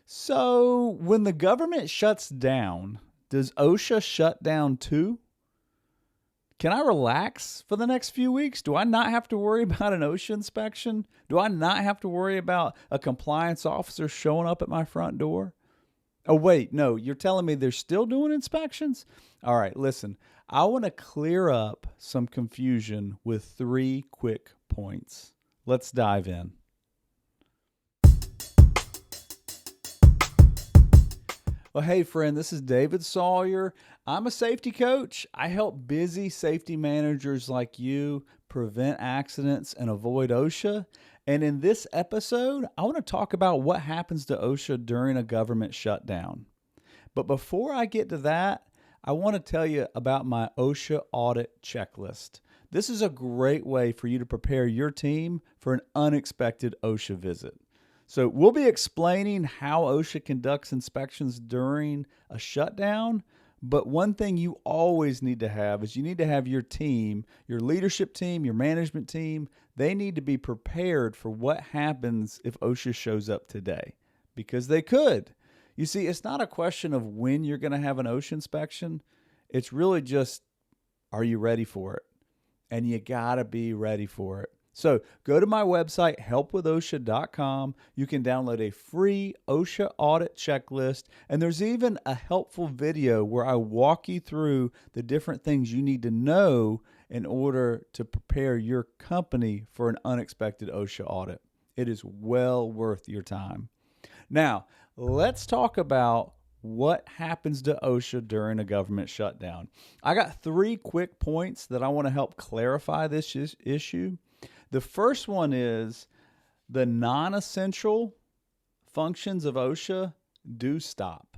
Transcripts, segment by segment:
So, when the government shuts down, does OSHA shut down too? Can I relax for the next few weeks? Do I not have to worry about an OSHA inspection? Do I not have to worry about a compliance officer showing up at my front door? Oh, wait, no, you're telling me they're still doing inspections? All right, listen, I want to clear up some confusion with 3 quick points. Let's dive in. Well, hey, friend, this is David Sawyer. I'm a safety coach. I help busy safety managers like you prevent accidents and avoid OSHA. And in this episode, I want to talk about what happens to OSHA during a government shutdown. But before I get to that, I want to tell you about my OSHA Audit Checklist. This is a great way for you to prepare your team for an unexpected OSHA visit. So we'll be explaining how OSHA conducts inspections during a shutdown, but one thing you always need to have is you need to have your team, your leadership team, your management team, they need to be prepared for what happens if OSHA shows up today, because they could. You see, it's not a question of when you're going to have an OSHA inspection. It's really just, are you ready for it? And you got to be ready for it. So go to my website, helpwithosha.com. You can download a free OSHA audit checklist, and there's even a helpful video where I walk you through the different things you need to know in order to prepare your company for an unexpected OSHA audit. It is well worth your time. Now, let's talk about what happens to OSHA during a government shutdown. I got 3 quick points that I want to help clarify this issue. The first one is the non-essential functions of OSHA do stop.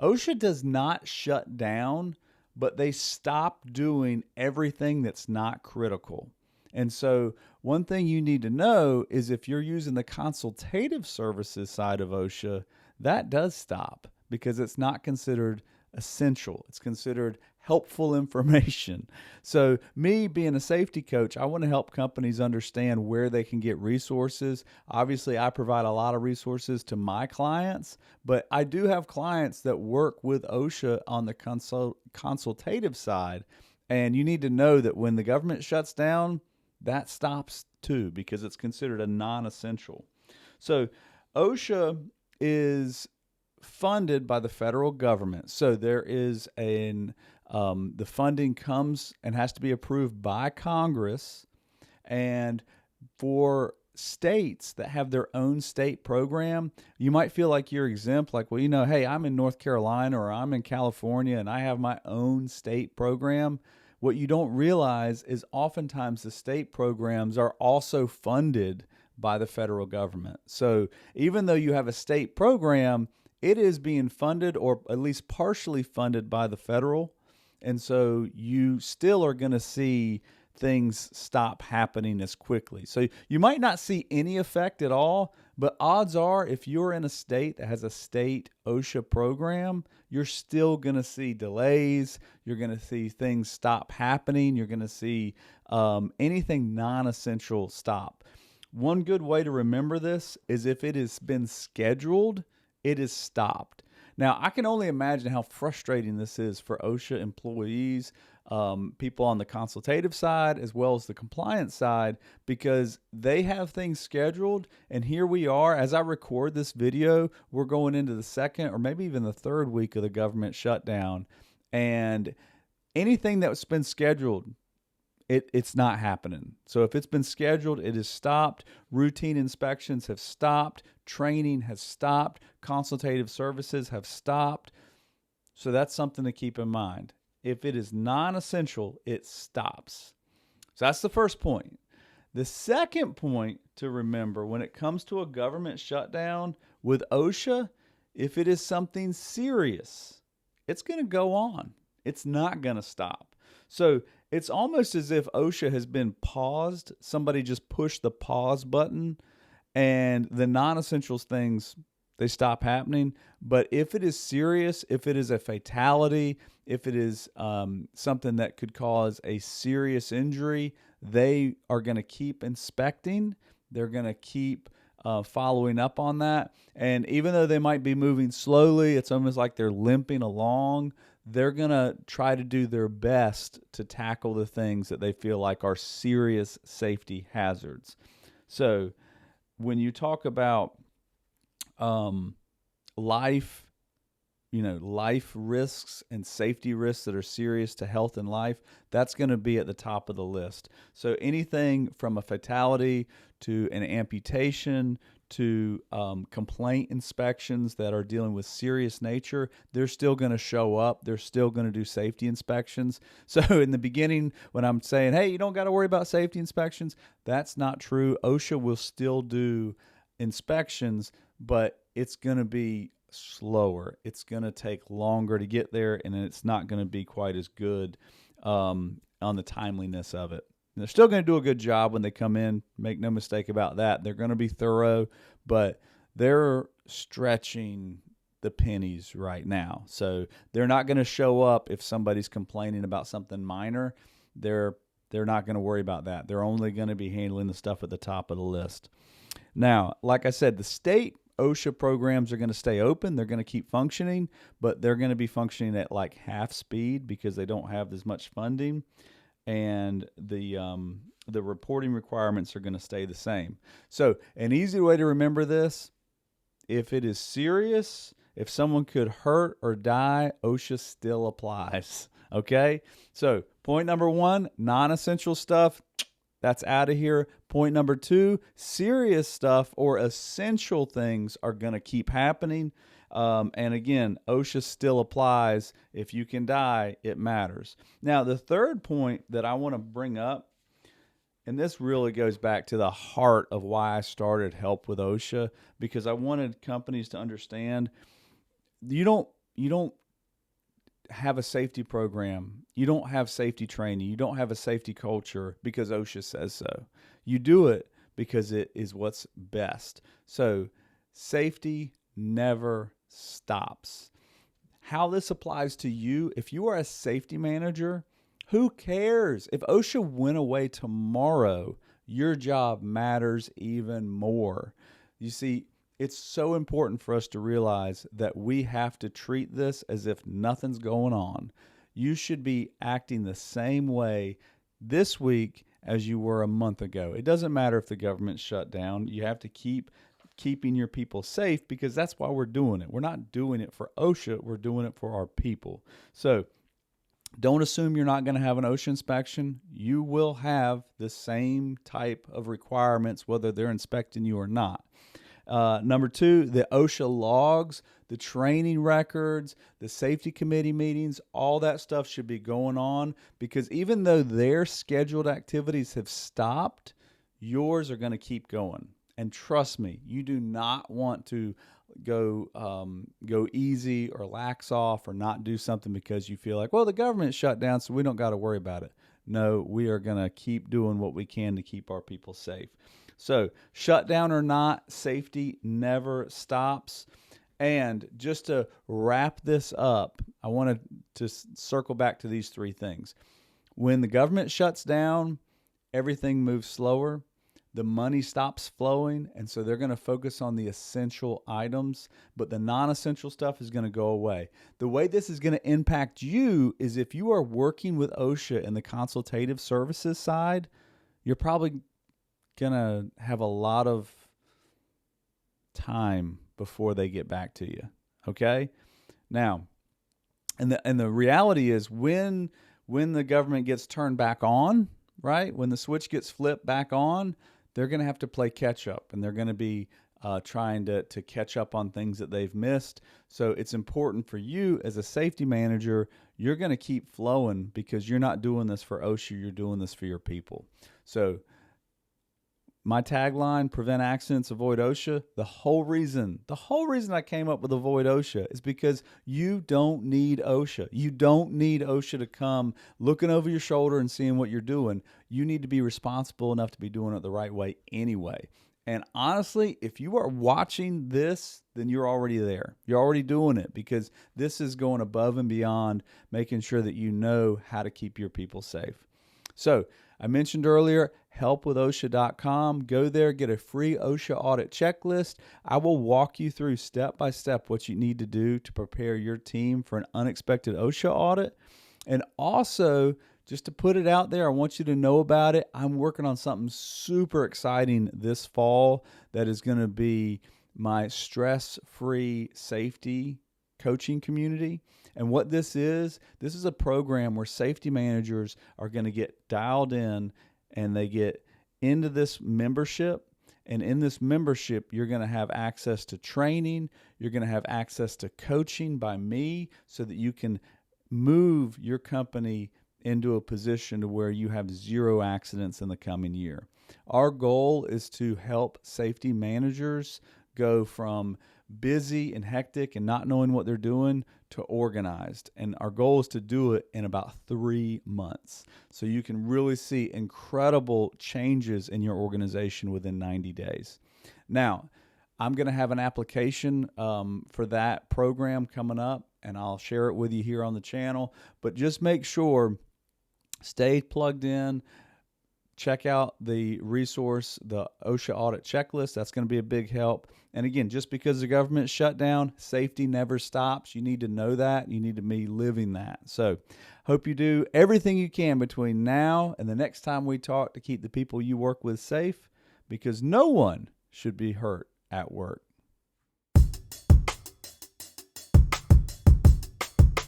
OSHA does not shut down, but they stop doing everything that's not critical. And so one thing you need to know is if you're using the consultative services side of OSHA, that does stop because it's not considered essential. It's considered helpful information. So me being a safety coach, I want to help companies understand where they can get resources. Obviously, I provide a lot of resources to my clients, but I do have clients that work with OSHA on the consultative side. And you need to know that when the government shuts down, that stops too, because it's considered a non-essential. So OSHA is funded by the federal government. So there is the funding comes and has to be approved by Congress. And for states that have their own state program, you might feel like you're exempt. Like, well, hey, I'm in North Carolina or I'm in California and I have my own state program. What you don't realize is oftentimes the state programs are also funded by the federal government. So even though you have a state program, it is being funded or at least partially funded by the federal. And so you still are going to see things stop happening as quickly. So you might not see any effect at all, but odds are if you're in a state that has a state OSHA program, you're still going to see delays. You're going to see things stop happening. You're going to see anything non-essential stop. One good way to remember this is if it has been scheduled, it is stopped. Now, I can only imagine how frustrating this is for OSHA employees, people on the consultative side as well as the compliance side, because they have things scheduled. And here we are, as I record this video, we're going into the 2nd or maybe even the 3rd week of the government shutdown. And anything that's been scheduled, it's not happening. So if it's been scheduled, it is stopped. Routine inspections have stopped. Training has stopped. Consultative services have stopped. So that's something to keep in mind. If it is non-essential, it stops. So that's the first point. The second point to remember when it comes to a government shutdown with OSHA, if it is something serious, it's going to go on. It's not going to stop. So it's almost as if OSHA has been paused. Somebody just pushed the pause button and the non-essentials things, they stop happening. But if it is serious, if it is a fatality, if it is something that could cause a serious injury, they are going to keep inspecting. They're going to keep following up on that. And even though they might be moving slowly, it's almost like they're limping along. They're going to try to do their best to tackle the things that they feel like are serious safety hazards. So when you talk about life risks and safety risks that are serious to health and life, that's going to be at the top of the list. So anything from a fatality to an amputation to complaint inspections that are dealing with serious nature, they're still going to show up. They're still going to do safety inspections. So in the beginning, when I'm saying, hey, you don't got to worry about safety inspections, that's not true. OSHA will still do inspections, but it's going to be slower. It's going to take longer to get there, and it's not going to be quite as good on the timeliness of it. And they're still going to do a good job when they come in. Make no mistake about that. They're going to be thorough, but they're stretching the pennies right now. So they're not going to show up if somebody's complaining about something minor. They're not going to worry about that. They're only going to be handling the stuff at the top of the list. Now, like I said, the state OSHA programs are going to stay open. They're going to keep functioning, but they're going to be functioning at like half speed because they don't have as much funding, and the reporting requirements are going to stay the same. So an easy way to remember this: if it is serious, if someone could hurt or die, OSHA still applies. Okay? So point number 1, non-essential stuff, that's out of here. Point number 2, serious stuff or essential things are going to keep happening. And again, OSHA still applies. If you can die, it matters. Now, the third point that I want to bring up, and this really goes back to the heart of why I started Help with OSHA, because I wanted companies to understand you don't have a safety program. You don't have safety training. You don't have a safety culture because OSHA says so. You do it because it is what's best. So safety never stops. How this applies to you, if you are a safety manager, who cares? If OSHA went away tomorrow, your job matters even more. You see, it's so important for us to realize that we have to treat this as if nothing's going on. You should be acting the same way this week as you were a month ago. It doesn't matter if the government's shut down. You have to keep keeping your people safe because that's why we're doing it. We're not doing it for OSHA. We're doing it for our people. So don't assume you're not going to have an OSHA inspection. You will have the same type of requirements whether they're inspecting you or not. Number 2, the OSHA logs, the training records, the safety committee meetings, all that stuff should be going on because even though their scheduled activities have stopped, yours are going to keep going. And trust me, you do not want to go easy or lax off or not do something because you feel like, well, the government shut down, so we don't got to worry about it. No, we are going to keep doing what we can to keep our people safe. So shutdown or not, safety never stops. And just to wrap this up, I want to circle back to these 3 things. When the government shuts down, everything moves slower. The money stops flowing, and so they're going to focus on the essential items, but the non-essential stuff is going to go away. The way this is going to impact you is if you are working with OSHA in the consultative services side, you're probably going to have a lot of time before they get back to you. Okay? Now, and the reality is when the government gets turned back on, right? When the switch gets flipped back on, they're going to have to play catch up, and they're going to be trying to catch up on things that they've missed. So it's important for you as a safety manager, you're going to keep flowing because you're not doing this for OSHA, you're doing this for your people. So my tagline, prevent accidents, avoid OSHA, the whole reason I came up with avoid OSHA is because you don't need OSHA. You don't need OSHA to come looking over your shoulder and seeing what you're doing. You need to be responsible enough to be doing it the right way anyway. And honestly, if you are watching this, then you're already there. You're already doing it because this is going above and beyond making sure that you know how to keep your people safe. So I mentioned earlier, helpwithosha.com. Go there, get a free OSHA audit checklist. I will walk you through step by step what you need to do to prepare your team for an unexpected OSHA audit. And also, just to put it out there, I want you to know about it. I'm working on something super exciting this fall that is going to be my stress-free safety coaching community. And what this is a program where safety managers are going to get dialed in and they get into this membership. And in this membership, you're going to have access to training. You're going to have access to coaching by me so that you can move your company into a position to where you have 0 accidents in the coming year. Our goal is to help safety managers go from busy and hectic and not knowing what they're doing to organized. And our goal is to do it in about 3 months. So you can really see incredible changes in your organization within 90 days. Now, I'm going to have an application for that program coming up, and I'll share it with you here on the channel. But just make sure, stay plugged in. Check out the resource, the OSHA Audit Checklist. That's going to be a big help. And again, just because the government shut down, safety never stops. You need to know that. You need to be living that. So hope you do everything you can between now and the next time we talk to keep the people you work with safe, because no one should be hurt at work.